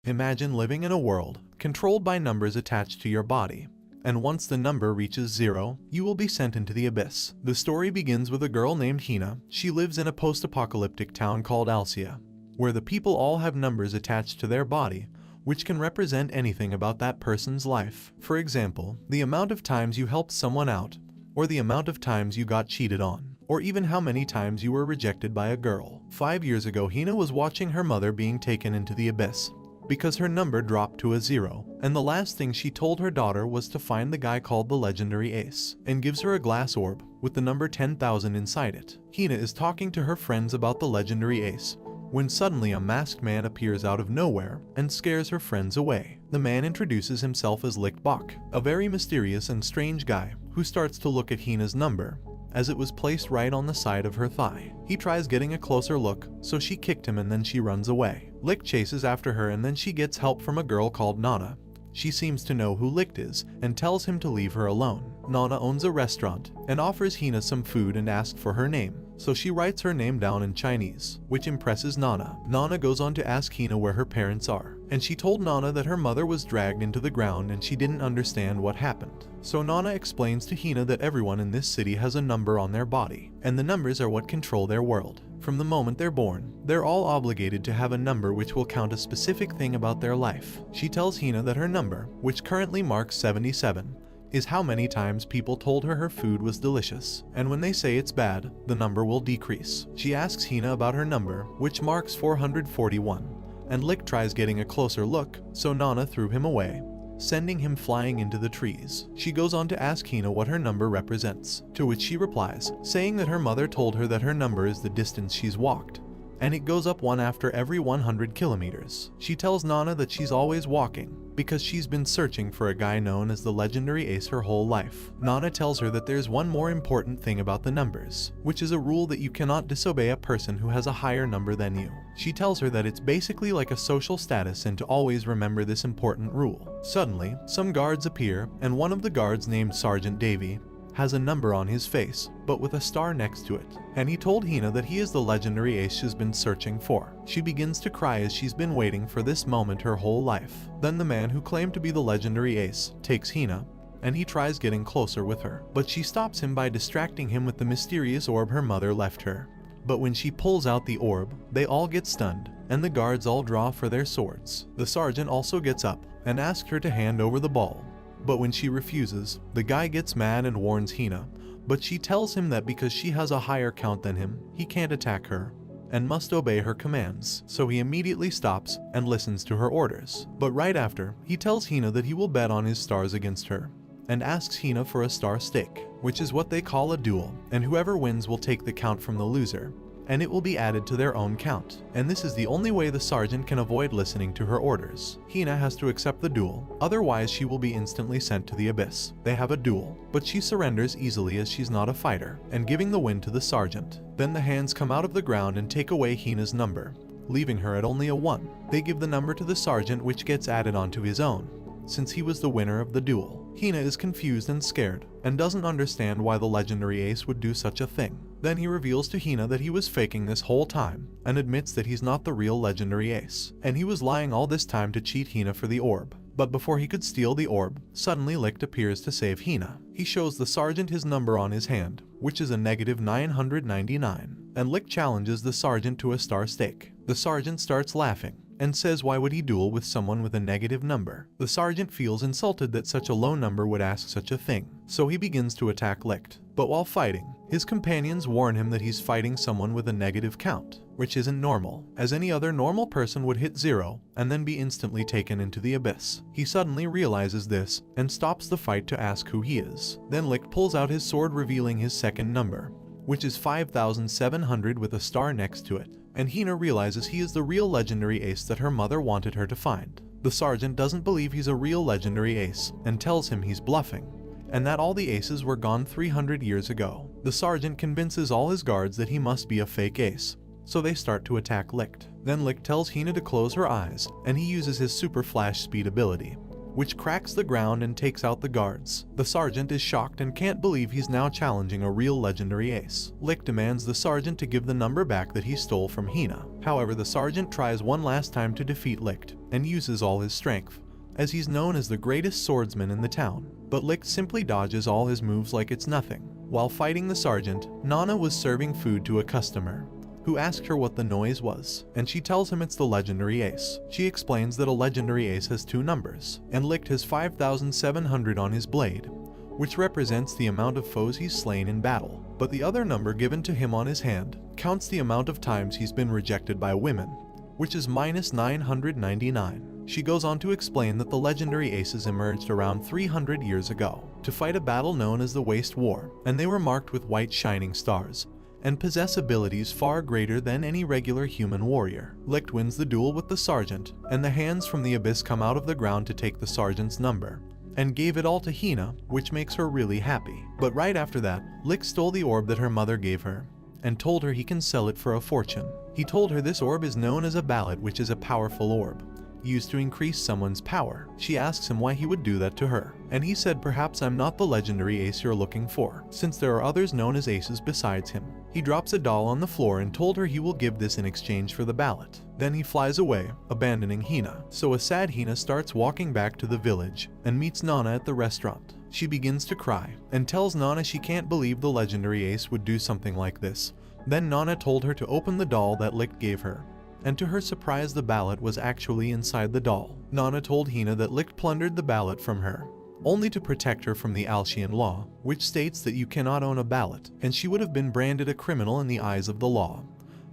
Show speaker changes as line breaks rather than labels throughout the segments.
Imagine living in a world controlled by numbers attached to your body. And once the number reaches 0, you will be sent into the abyss. The story begins with a girl named Hina. She lives in a post-apocalyptic town called Alcia, where the people all have numbers attached to their body, which can represent anything about that person's life. For example, the amount of times you helped someone out, or the amount of times you got cheated on, or even how many times you were rejected by a girl. 5 years ago, Hina was watching her mother being taken into the abyss because her number dropped to a 0, and the last thing she told her daughter was to find the guy called the legendary Ace, and gives her a glass orb with the number 10,000 inside it. Hina is talking to her friends about the legendary Ace when suddenly a masked man appears out of nowhere and scares her friends away. The man introduces himself as Lichtbach, a very mysterious and strange guy who starts to look at Hina's number as it was placed right on the side of her thigh. He tries getting a closer look, so she kicked him and then she runs away. Licht chases after her and then she gets help from a girl called Nana. She seems to know who Licht is and tells him to leave her alone. Nana owns a restaurant and offers Hina some food and asks for her name, so she writes her name down in Chinese, which impresses Nana. Nana goes on to ask Hina where her parents are, and she told Nana that her mother was dragged into the ground and she didn't understand what happened. So Nana explains to Hina that everyone in this city has a number on their body, and the numbers are what control their world. From the moment they're born, they're all obligated to have a number which will count a specific thing about their life. She tells Hina that her number, which currently marks 77, is how many times people told her her food was delicious, and when they say it's bad, the number will decrease. She asks Hina about her number, which marks 441, and Licht tries getting a closer look, so Nana threw him away, sending him flying into the trees. She goes on to ask Hina what her number represents, to which she replies, saying that her mother told her that her number is the distance she's walked, and it goes up 1 after every 100 kilometers. She tells Nana that she's always walking because she's been searching for a guy known as the legendary Ace her whole life. Nana tells her that there's one more important thing about the numbers, which is a rule that you cannot disobey a person who has a higher number than you. She tells her that it's basically like a social status and to always remember this important rule. Suddenly, some guards appear, and one of the guards, named Sergeant Davy, has a number on his face, but with a star next to it, and he told Hina that he is the legendary Ace she's been searching for. She begins to cry as she's been waiting for this moment her whole life. Then the man who claimed to be the legendary Ace takes Hina, and he tries getting closer with her, but she stops him by distracting him with the mysterious orb her mother left her. But when she pulls out the orb, they all get stunned, and the guards all draw for their swords. The sergeant also gets up and asks her to hand over the ball, but when she refuses, the guy gets mad and warns Hina, but she tells him that because she has a higher count than him, he can't attack her and must obey her commands, so he immediately stops and listens to her orders. But right after, he tells Hina that he will bet on his stars against her, and asks Hina for a star stake, which is what they call a duel, and whoever wins will take the count from the loser, and it will be added to their own count. And this is the only way the sergeant can avoid listening to her orders. Hina has to accept the duel, otherwise she will be instantly sent to the abyss. They have a duel, but she surrenders easily as she's not a fighter, and giving the win to the sergeant. Then the hands come out of the ground and take away Hina's number, leaving her at only a 1. They give the number to the sergeant, which gets added onto his own, since he was the winner of the duel. Hina is confused and scared, and doesn't understand why the legendary Ace would do such a thing. Then he reveals to Hina that he was faking this whole time, and admits that he's not the real legendary Ace, and he was lying all this time to cheat Hina for the orb. But before he could steal the orb, suddenly Licht appears to save Hina. He shows the sergeant his number on his hand, which is a -999, and Licht challenges the sergeant to a star stake. The sergeant starts laughing, and says why would he duel with someone with a negative number. The sergeant feels insulted that such a low number would ask such a thing, so he begins to attack Licht. But while fighting, his companions warn him that he's fighting someone with a negative count, which isn't normal, as any other normal person would hit 0 and then be instantly taken into the abyss. He suddenly realizes this and stops the fight to ask who he is. Then Licht pulls out his sword, revealing his second number, which is 5700 with a star next to it, and Hina realizes he is the real legendary Ace that her mother wanted her to find. The sergeant doesn't believe he's a real legendary Ace and tells him he's bluffing, and that all the aces were gone 300 years ago. The sergeant convinces all his guards that he must be a fake ace, so they start to attack Licht. Then Licht tells Hina to close her eyes, and he uses his super flash speed ability, which cracks the ground and takes out the guards. The sergeant is shocked and can't believe he's now challenging a real legendary ace. Licht demands the sergeant to give the number back that he stole from Hina. However, the sergeant tries one last time to defeat Licht and uses all his strength, as he's known as the greatest swordsman in the town. But Licht simply dodges all his moves like it's nothing. While fighting the sergeant, Nana was serving food to a customer, who asked her what the noise was, and she tells him it's the legendary ace. She explains that a legendary ace has 2 numbers, and Licht has 5,700 on his blade, which represents the amount of foes he's slain in battle. But the other number given to him on his hand counts the amount of times he's been rejected by women, which is -999. She goes on to explain that the legendary aces emerged around 300 years ago to fight a battle known as the Waste War, and they were marked with white shining stars and possess abilities far greater than any regular human warrior. Licht wins the duel with the sergeant, and the hands from the abyss come out of the ground to take the sergeant's number and gave it all to Hina, which makes her really happy. But right after that, Licht stole the orb that her mother gave her and told her he can sell it for a fortune. He told her this orb is known as a ballot, which is a powerful orb used to increase someone's power. She asks him why he would do that to her, and he said, perhaps I'm not the legendary ace you're looking for, since there are others known as aces besides him. He drops a doll on the floor and told her he will give this in exchange for the ballot. Then he flies away, abandoning Hina. So a sad Hina starts walking back to the village and meets Nana at the restaurant. She begins to cry and tells Nana she can't believe the legendary ace would do something like this. Then Nana told her to open the doll that Licht gave her, and to her surprise the ballot was actually inside the doll. Nana told Hina that Licht plundered the ballot from her, only to protect her from the Alcian law, which states that you cannot own a ballot, and she would have been branded a criminal in the eyes of the law,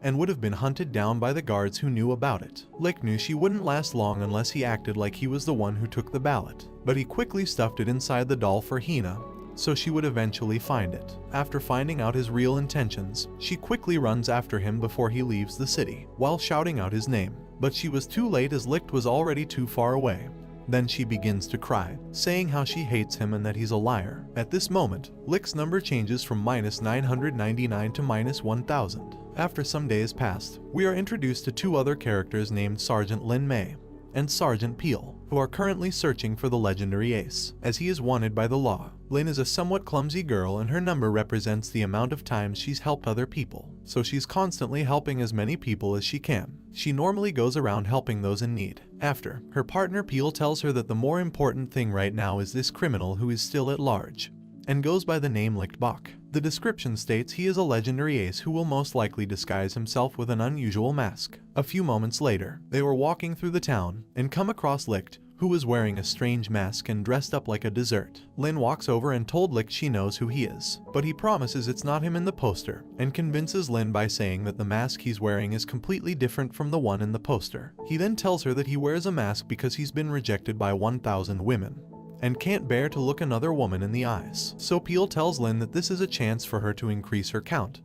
and would have been hunted down by the guards who knew about it. Licht knew she wouldn't last long unless he acted like he was the one who took the ballot, but he quickly stuffed it inside the doll for Hina, so she would eventually find it. After finding out his real intentions, she quickly runs after him before he leaves the city, while shouting out his name. But she was too late as Licht was already too far away. Then she begins to cry, saying how she hates him and that he's a liar. At this moment, Licht's number changes from -999 to -1000. After some days passed, we are introduced to 2 other characters named Sergeant Lin Mei and Sergeant Peel, who are currently searching for the legendary ace, as he is wanted by the law. Lin is a somewhat clumsy girl, and her number represents the amount of times she's helped other people, so she's constantly helping as many people as she can. She normally goes around helping those in need. After, her partner Peel tells her that the more important thing right now is this criminal who is still at large, and goes by the name Lichtbach. The description states he is a legendary ace who will most likely disguise himself with an unusual mask. A few moments later, they were walking through the town and come across Licht, who was wearing a strange mask and dressed up like a dessert. Lin walks over and told Licht she knows who he is, but he promises it's not him in the poster, and convinces Lin by saying that the mask he's wearing is completely different from the one in the poster. He then tells her that he wears a mask because he's been rejected by 1,000 women, and can't bear to look another woman in the eyes. So Peel tells Lin that this is a chance for her to increase her count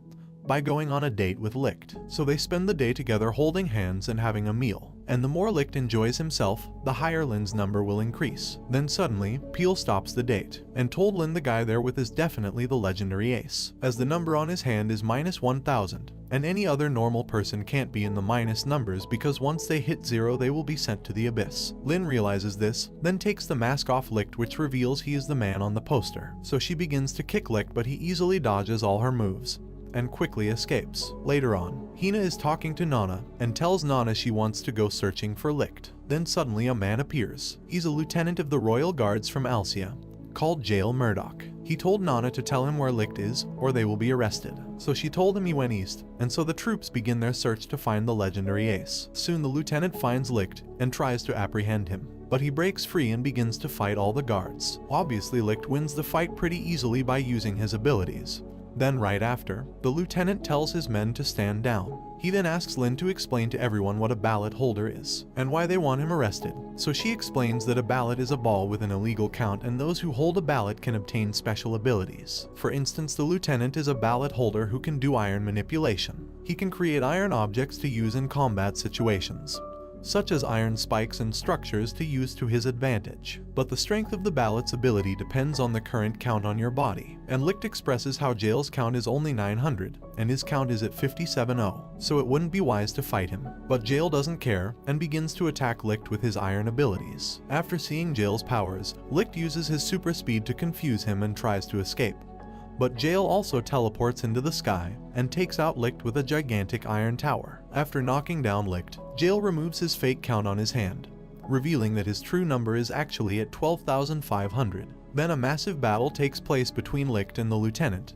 by going on a date with Licht. So they spend the day together holding hands and having a meal, and the more Licht enjoys himself, the higher Lin's number will increase. Then suddenly, Peel stops the date and told Lin the guy there with is definitely the legendary ace, as the number on his hand is -1000, and any other normal person can't be in the minus numbers because once they hit 0 they will be sent to the abyss. Lin realizes this, then takes the mask off Licht, which reveals he is the man on the poster. So she begins to kick Licht, but he easily dodges all her moves and quickly escapes. Later on, Hina is talking to Nana and tells Nana she wants to go searching for Licht. Then suddenly a man appears. He's a lieutenant of the royal guards from Alcia, called Jail Murdoch. He told Nana to tell him where Licht is or they will be arrested. So she told him he went east, and so the troops begin their search to find the legendary ace. Soon the lieutenant finds Licht and tries to apprehend him, but he breaks free and begins to fight all the guards. Obviously Licht wins the fight pretty easily by using his abilities. Then right after, the lieutenant tells his men to stand down. He then asks Lin to explain to everyone what a ballot holder is, and why they want him arrested. So she explains that a ballot is a ball with an illegal count, and those who hold a ballot can obtain special abilities. For instance, the lieutenant is a ballot holder who can do iron manipulation. He can create iron objects to use in combat situations, such as iron spikes and structures to use to his advantage. But the strength of the ballot's ability depends on the current count on your body, and Licht expresses how Jail's count is only 900, and his count is at 57-0, so it wouldn't be wise to fight him. But Jail doesn't care, and begins to attack Licht with his iron abilities. After seeing Jail's powers, Licht uses his super speed to confuse him and tries to escape. But Jail also teleports into the sky and takes out Licht with a gigantic iron tower. After knocking down Licht, Jail removes his fake count on his hand, revealing that his true number is actually at 12,500. Then a massive battle takes place between Licht and the lieutenant,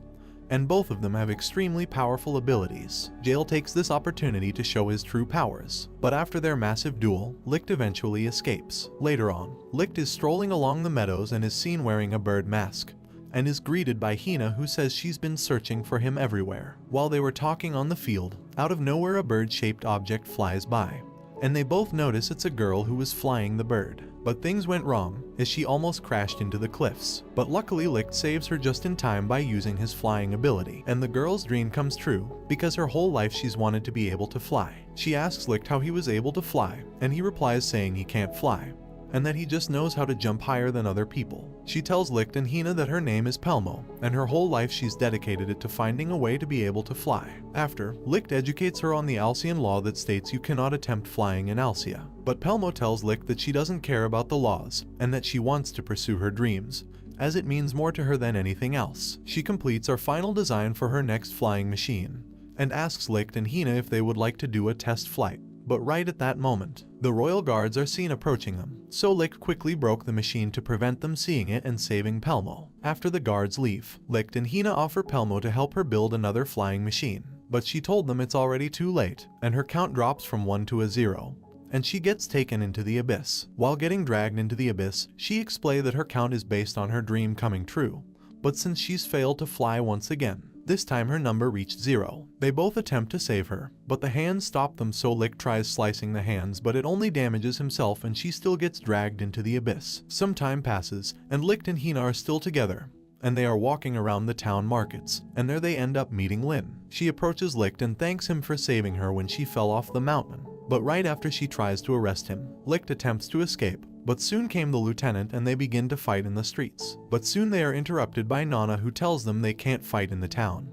and both of them have extremely powerful abilities. Jail takes this opportunity to show his true powers, but after their massive duel, Licht eventually escapes. Later on, Licht is strolling along the meadows and is seen wearing a bird mask, and is greeted by Hina, who says she's been searching for him everywhere. While they were talking on the field, out of nowhere a bird-shaped object flies by, and they both notice it's a girl who was flying the bird. But things went wrong, as she almost crashed into the cliffs. But luckily Licht saves her just in time by using his flying ability, and the girl's dream comes true, because her whole life she's wanted to be able to fly. She asks Licht how he was able to fly, and he replies saying he can't fly, and that he just knows how to jump higher than other people. She tells Licht and Hina that her name is Pelmo, and her whole life she's dedicated it to finding a way to be able to fly. After, Licht educates her on the Alcian law that states you cannot attempt flying in Alcia. But Pelmo tells Licht that she doesn't care about the laws, and that she wants to pursue her dreams, as it means more to her than anything else. She completes our final design for her next flying machine, and asks Licht and Hina if they would like to do a test flight. But right at that moment, the royal guards are seen approaching them, so Licht quickly broke the machine to prevent them seeing it and saving Pelmo. After the guards leave, Licht and Hina offer Pelmo to help her build another flying machine, but she told them it's already too late, and her count drops from 1 to a 0, and she gets taken into the abyss. While getting dragged into the abyss, she explained that her count is based on her dream coming true, but since she's failed to fly once again, this time her number reached 0. They both attempt to save her, but the hands stop them, so Licht tries slicing the hands, but it only damages himself and she still gets dragged into the abyss. Some time passes, and Licht and Hina are still together, and they are walking around the town markets, and there they end up meeting Lin. She approaches Licht and thanks him for saving her when she fell off the mountain. But right after she tries to arrest him, Licht attempts to escape, but soon came the lieutenant and they begin to fight in the streets. But soon they are interrupted by Nana, who tells them they can't fight in the town,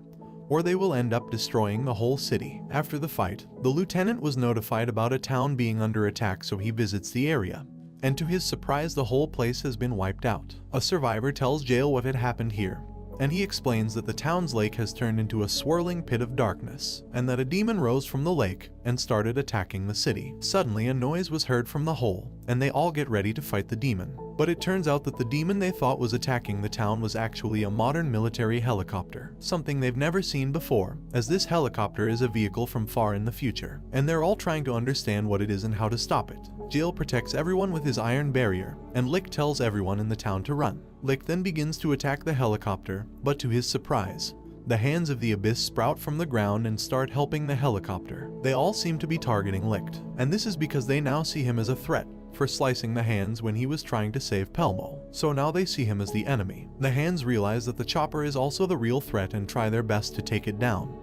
or they will end up destroying the whole city. After the fight, the lieutenant was notified about a town being under attack, so he visits the area, and to his surprise the whole place has been wiped out. A survivor tells Jail what had happened here, and he explains that the town's lake has turned into a swirling pit of darkness, and that a demon rose from the lake and started attacking the city. Suddenly a noise was heard from the hole, and they all get ready to fight the demon. But it turns out that the demon they thought was attacking the town was actually a modern military helicopter, something they've never seen before, as this helicopter is a vehicle from far in the future, and they're all trying to understand what it is and how to stop it. Jail protects everyone with his iron barrier, and Licht tells everyone in the town to run. Licht then begins to attack the helicopter, but to his surprise, the hands of the abyss sprout from the ground and start helping the helicopter. They all seem to be targeting Licht, and this is because they now see him as a threat for slicing the hands when he was trying to save Pelmo. So now they see him as the enemy. The hands realize that the chopper is also the real threat and try their best to take it down,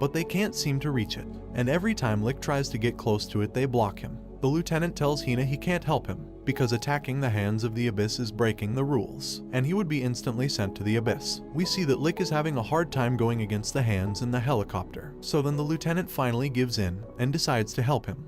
but they can't seem to reach it, and every time Licht tries to get close to it they block him. The lieutenant tells Hina he can't help him, because attacking the hands of the abyss is breaking the rules, and he would be instantly sent to the abyss. We see that Licht is having a hard time going against the hands in the helicopter, so then the lieutenant finally gives in and decides to help him.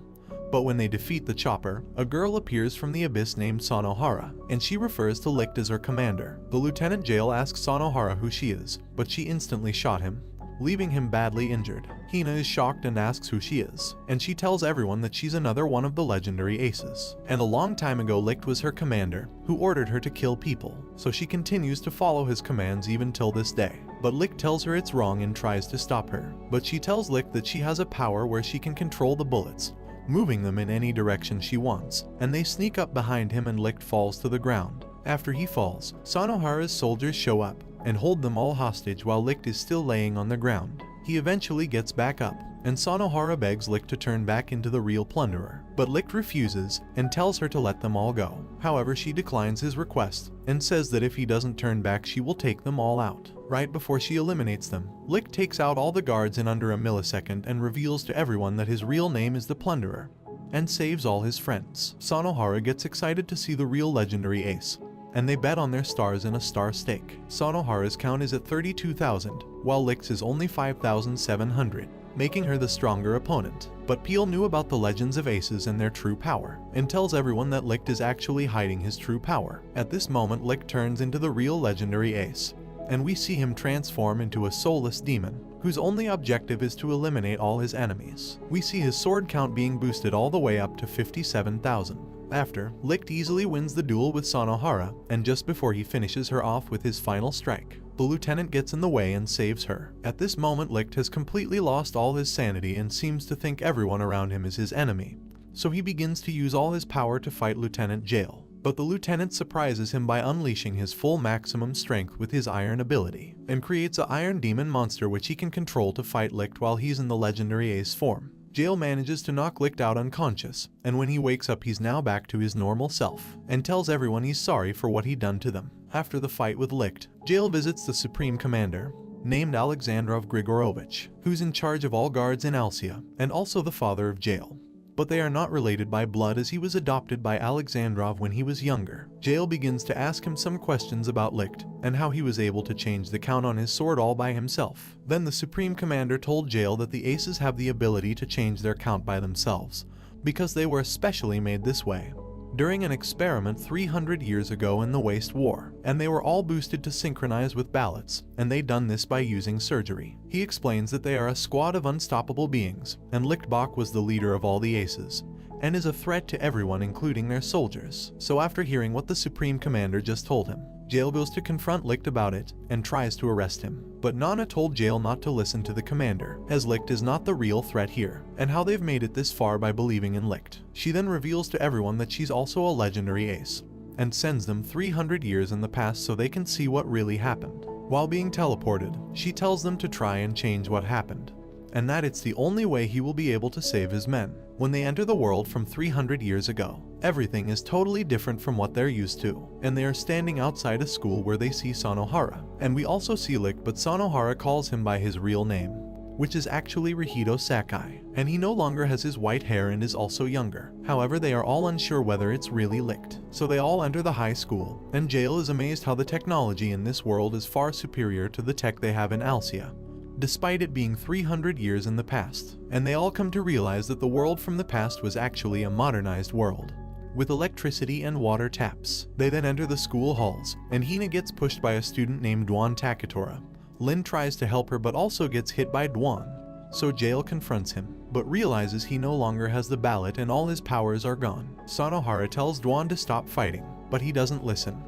But when they defeat the chopper, a girl appears from the abyss named Sanohara, and she refers to Licht as her commander. The lieutenant Jail asks Sanohara who she is, but she instantly shot him, leaving him badly injured. Hina is shocked and asks who she is, and she tells everyone that she's another one of the legendary aces, and a long time ago Licht was her commander, who ordered her to kill people, so she continues to follow his commands even till this day. But Licht tells her it's wrong and tries to stop her, but she tells Licht that she has a power where she can control the bullets, moving them in any direction she wants, and they sneak up behind him and Licht falls to the ground. After he falls, Sanohara's soldiers show up and hold them all hostage while Licht is still laying on the ground. He eventually gets back up, and Sanohara begs Licht to turn back into the real Plunderer, but Licht refuses and tells her to let them all go. However, she declines his request and says that if he doesn't turn back she will take them all out. Right before she eliminates them, Licht takes out all the guards in under a millisecond and reveals to everyone that his real name is the Plunderer, and saves all his friends. Sanohara gets excited to see the real legendary ace, and they bet on their stars in a star stake. Sanohara's count is at 32,000, while Lict's is only 5,700, making her the stronger opponent. But Peel knew about the legends of aces and their true power, and tells everyone that Licht is actually hiding his true power. At this moment, Licht turns into the real legendary ace, and we see him transform into a soulless demon, whose only objective is to eliminate all his enemies. We see his sword count being boosted all the way up to 57,000. After, Licht easily wins the duel with Sanohara, and just before he finishes her off with his final strike, the lieutenant gets in the way and saves her. At this moment, Licht has completely lost all his sanity and seems to think everyone around him is his enemy, so he begins to use all his power to fight Lieutenant Jail. But the lieutenant surprises him by unleashing his full maximum strength with his iron ability, and creates an iron demon monster which he can control to fight Licht while he's in the legendary ace form. Jail manages to knock Licht out unconscious, and when he wakes up he's now back to his normal self, and tells everyone he's sorry for what he'd done to them. After the fight with Licht, Jail visits the Supreme Commander, named Alexandrov Grigorovich, who's in charge of all guards in Alcia, and also the father of Jail. But they are not related by blood as he was adopted by Alexandrov when he was younger. Jail begins to ask him some questions about Licht, and how he was able to change the count on his sword all by himself. Then the Supreme Commander told Jail that the aces have the ability to change their count by themselves, because they were especially made this way during an experiment 300 years ago in the Waste War, and they were all boosted to synchronize with ballots, and they done this by using surgery. He explains that they are a squad of unstoppable beings, and Lichtbach was the leader of all the aces, and is a threat to everyone including their soldiers. So after hearing what the Supreme Commander just told him, Jail goes to confront Licht about it, and tries to arrest him. But Nana told Jail not to listen to the commander, as Licht is not the real threat here, and how they've made it this far by believing in Licht. She then reveals to everyone that she's also a legendary ace, and sends them 300 years in the past so they can see what really happened. While being teleported, she tells them to try and change what happened, and that it's the only way he will be able to save his men. When they enter the world from 300 years ago, everything is totally different from what they're used to, and they are standing outside a school where they see Sanohara. And we also see Licht, but Sanohara calls him by his real name, which is actually Rihido Sakai, and he no longer has his white hair and is also younger. However, they are all unsure whether it's really Licht. So they all enter the high school, and Jail is amazed how the technology in this world is far superior to the tech they have in Alcia, despite it being 300 years in the past, and they all come to realize that the world from the past was actually a modernized world, with electricity and water taps. They then enter the school halls, and Hina gets pushed by a student named Dwan Takatora. Lin tries to help her but also gets hit by Dwan, so Jail confronts him, but realizes he no longer has the ballot and all his powers are gone. Sanohara tells Dwan to stop fighting, but he doesn't listen.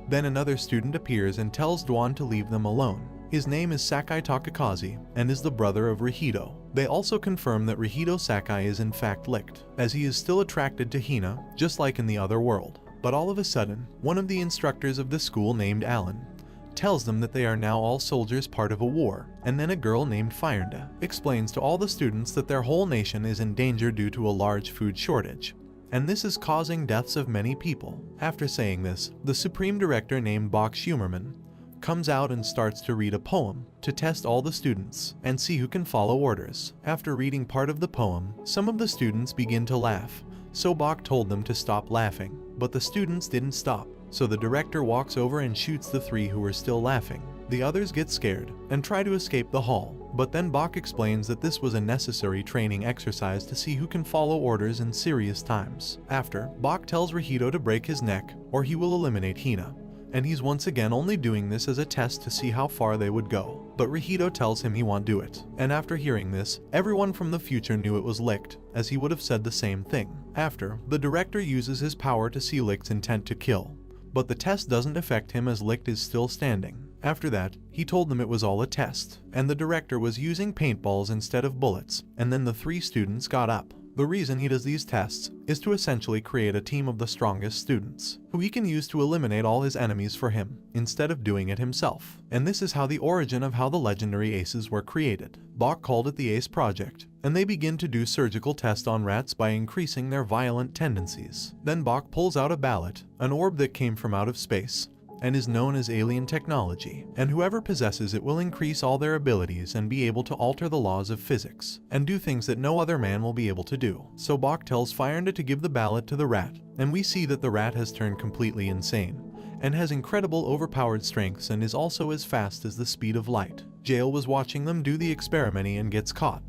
Then another student appears and tells Dwan to leave them alone. His name is Sakai Takakazi, and is the brother of Rihido. They also confirm that Rihido Sakai is in fact Licht, as he is still attracted to Hina, just like in the other world. But all of a sudden, one of the instructors of the school named Alan tells them that they are now all soldiers part of a war, and then a girl named Fyrnda explains to all the students that their whole nation is in danger due to a large food shortage, and this is causing deaths of many people. After saying this, the Supreme Director named Bach Schumerman comes out and starts to read a poem to test all the students and see who can follow orders. After reading part of the poem, some of the students begin to laugh, so Bach told them to stop laughing, but the students didn't stop, so the director walks over and shoots the three who were still laughing. The others get scared and try to escape the hall, but then Bach explains that this was a necessary training exercise to see who can follow orders in serious times. After, Bach tells Rihido to break his neck or he will eliminate Hina, and he's once again only doing this as a test to see how far they would go. But Rihido tells him he won't do it, and after hearing this, everyone from the future knew it was Licht, as he would have said the same thing. After, the director uses his power to see Licht's intent to kill, but the test doesn't affect him as Licht is still standing. After that, he told them it was all a test, and the director was using paintballs instead of bullets, and then the three students got up. The reason he does these tests is to essentially create a team of the strongest students, who he can use to eliminate all his enemies for him, instead of doing it himself. And this is how the origin of how the legendary aces were created. Bach called it the Ace Project, and they begin to do surgical tests on rats by increasing their violent tendencies. Then Bach pulls out a ballot, an orb that came from out of space, and is known as alien technology, and whoever possesses it will increase all their abilities and be able to alter the laws of physics, and do things that no other man will be able to do. So Bach tells Fyrnda to give the ballot to the rat, and we see that the rat has turned completely insane, and has incredible overpowered strengths and is also as fast as the speed of light. Jael was watching them do the experimenting and gets caught,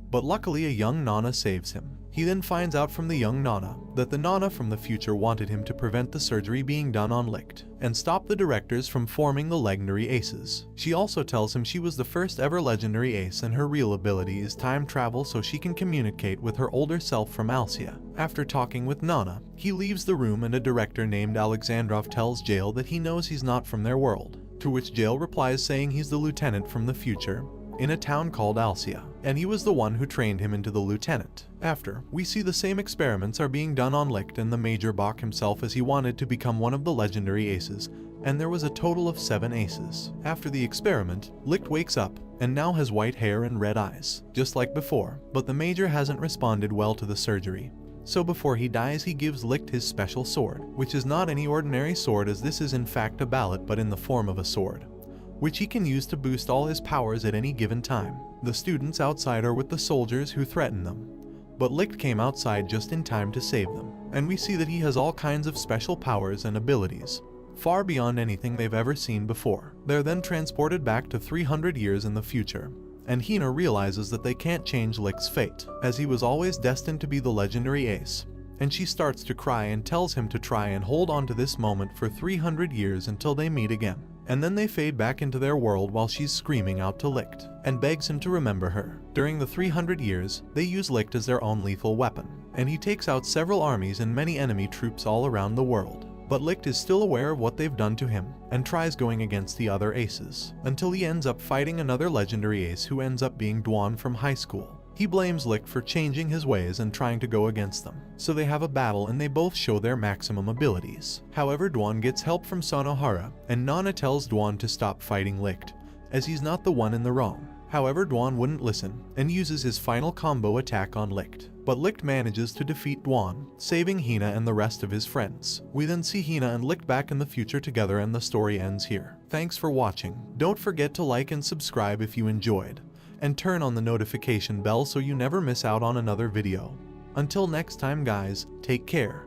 but luckily a young Nana saves him. He then finds out from the young Nana that the Nana from the future wanted him to prevent the surgery being done on Licht and stop the directors from forming the legendary aces. She also tells him she was the first ever legendary ace and her real ability is time travel so she can communicate with her older self from Alcia. After talking with Nana, he leaves the room and a director named Alexandrov tells Jael that he knows he's not from their world, to which Jael replies saying he's the lieutenant from the future in a town called Alcia, and he was the one who trained him into the lieutenant. After, we see the same experiments are being done on Licht and the Major Bach himself as he wanted to become one of the legendary aces, and there was a total of 7 aces. After the experiment, Licht wakes up and now has white hair and red eyes, just like before, but the Major hasn't responded well to the surgery. So before he dies he gives Licht his special sword, which is not any ordinary sword as this is in fact a ballot but in the form of a sword, which he can use to boost all his powers at any given time. The students outside are with the soldiers who threaten them, but Licht came outside just in time to save them, and we see that he has all kinds of special powers and abilities, far beyond anything they've ever seen before. They're then transported back to 300 years in the future, and Hina realizes that they can't change Licht's fate, as he was always destined to be the legendary ace, and she starts to cry and tells him to try and hold on to this moment for 300 years until they meet again. And then they fade back into their world while she's screaming out to Licht and begs him to remember her. During the 300 years, they use Licht as their own lethal weapon, and he takes out several armies and many enemy troops all around the world. But Licht is still aware of what they've done to him and tries going against the other aces, until he ends up fighting another legendary ace who ends up being Dwan from high school. He blames Licht for changing his ways and trying to go against them, so they have a battle and they both show their maximum abilities. However, Dwan gets help from Sonohara, and Nana tells Dwan to stop fighting Licht, as he's not the one in the wrong. However, Dwan wouldn't listen and uses his final combo attack on Licht, but Licht manages to defeat Dwan, saving Hina and the rest of his friends. We then see Hina and Licht back in the future together and the story ends here. Thanks for watching. Don't forget to like and subscribe if you enjoyed, and turn on the notification bell so you never miss out on another video. Until next time guys, take care.